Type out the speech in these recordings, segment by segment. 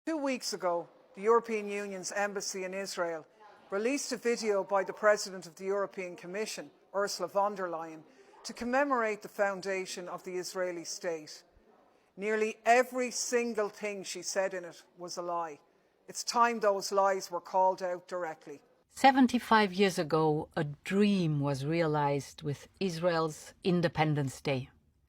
2 weeks ago, the European Union's embassy in Israel released a video by the President of the European Commission, Ursula von der Leyen, to commemorate the foundation of the Israeli state. Nearly every single thing she said in it was a lie. It's time those lies were called out directly. 75 years ago, a dream was realized with Israel's Independence Day.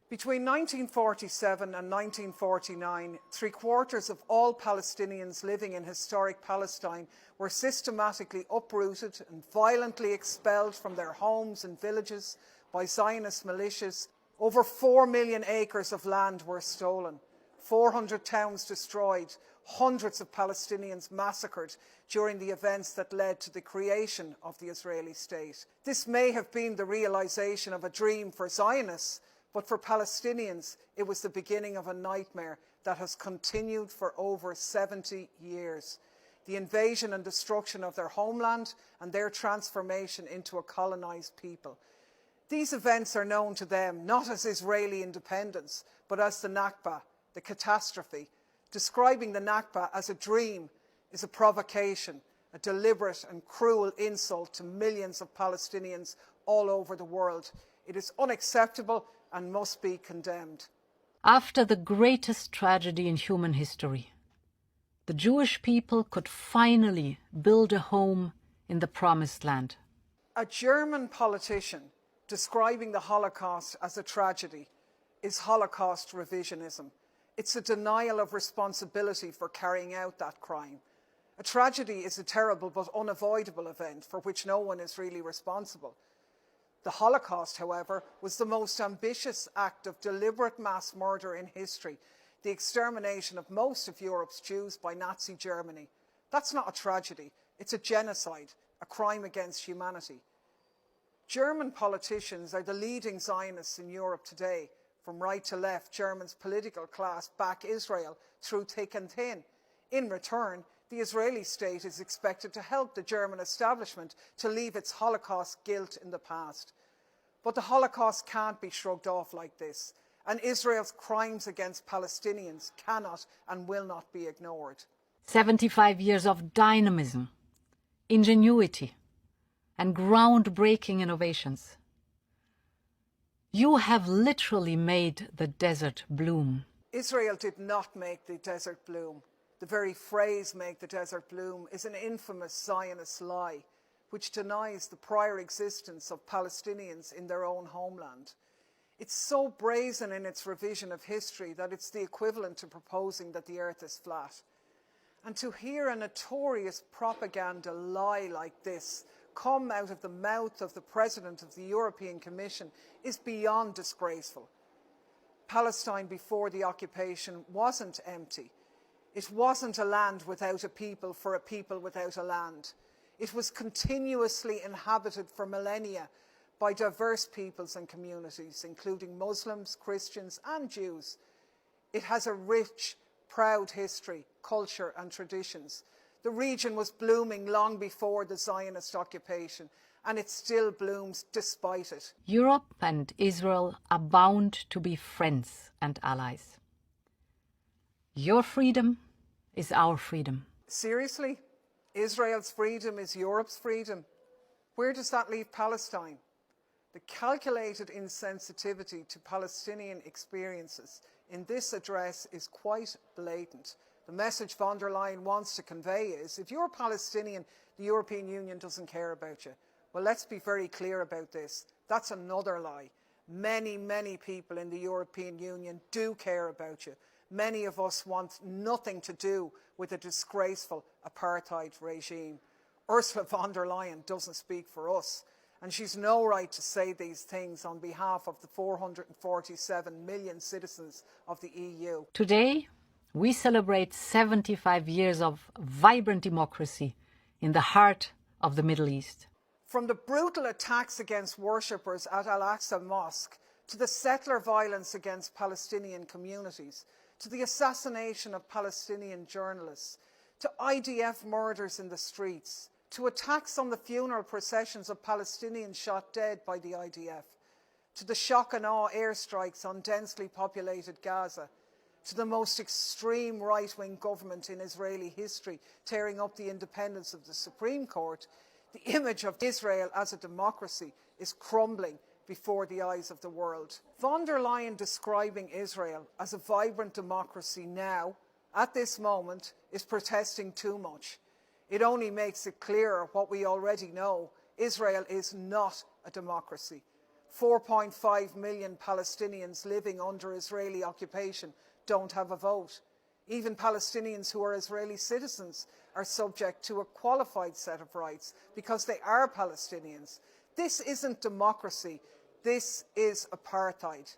Between 1947 and 1949, 3/4 of all Palestinians living in historic Palestine were systematically uprooted and violently expelled from their homes and villages by Zionist militias. Over 4 million acres of land were stolen, 400 towns destroyed, hundreds of Palestinians massacred during the events that led to the creation of the Israeli state. This may have been the realization of a dream for Zionists, but for Palestinians, it was the beginning of a nightmare that has continued for over 70 years. The invasion and destruction of their homeland and their transformation into a colonized people. These events are known to them not as Israeli independence, but as the Nakba, the catastrophe. Describing the Nakba as a dream is a provocation, a deliberate and cruel insult to millions of Palestinians all over the world. It is unacceptable and must be condemned. After the greatest tragedy in human history, the Jewish people could finally build a home in the Promised Land. A German politician describing the Holocaust as a tragedy is Holocaust revisionism. It's a denial of responsibility for carrying out that crime. A tragedy is a terrible but unavoidable event for which no one is really responsible. The Holocaust, however, was the most ambitious act of deliberate mass murder in history, the extermination of most of Europe's Jews by Nazi Germany. That's not a tragedy, it's a genocide, a crime against humanity. German politicians are the leading Zionists in Europe today. From right to left, Germany's political class back Israel through thick and thin. In return, the Israeli state is expected to help the German establishment to leave its Holocaust guilt in the past. But the Holocaust can't be shrugged off like this, and Israel's crimes against Palestinians cannot and will not be ignored. 75 years of dynamism, ingenuity, and groundbreaking innovations. You have literally made the desert bloom. Israel did not make the desert bloom. The very phrase "make the desert bloom" is an infamous Zionist lie, which denies the prior existence of Palestinians in their own homeland. It's so brazen in its revision of history that it's the equivalent to proposing that the earth is flat. And to hear a notorious propaganda lie like this come out of the mouth of the President of the European Commission is beyond disgraceful. Palestine before the occupation wasn't empty. It wasn't a land without a people for a people without a land. It was continuously inhabited for millennia by diverse peoples and communities, including Muslims, Christians and Jews. It has a rich, proud history, culture and traditions. The region was blooming long before the Zionist occupation, and it still blooms despite it. Europe and Israel are bound to be friends and allies. Your freedom is our freedom. Seriously? Israel's freedom is Europe's freedom? Where does that leave Palestine? The calculated insensitivity to Palestinian experiences in this address is quite blatant. The message von der Leyen wants to convey is, if you're Palestinian, the European Union doesn't care about you. Well, let's be very clear about this. That's another lie. Many, many people in the European Union do care about you. Many of us want nothing to do with a disgraceful apartheid regime. Ursula von der Leyen doesn't speak for us, and she's no right to say these things on behalf of the 447 million citizens of the EU. Today, we celebrate 75 years of vibrant democracy in the heart of the Middle East. From the brutal attacks against worshippers at Al-Aqsa Mosque, to the settler violence against Palestinian communities, to the assassination of Palestinian journalists, to IDF murders in the streets, to attacks on the funeral processions of Palestinians shot dead by the IDF, to the shock and awe airstrikes on densely populated Gaza, to the most extreme right-wing government in Israeli history, tearing up the independence of the Supreme Court, the image of Israel as a democracy is crumbling before the eyes of the world. Von der Leyen describing Israel as a vibrant democracy now, at this moment, is protesting too much. It only makes it clearer what we already know. Israel is not a democracy. 4.5 million Palestinians living under Israeli occupation don't have a vote. Even Palestinians who are Israeli citizens are subject to a qualified set of rights because they are Palestinians. This isn't democracy. This is apartheid.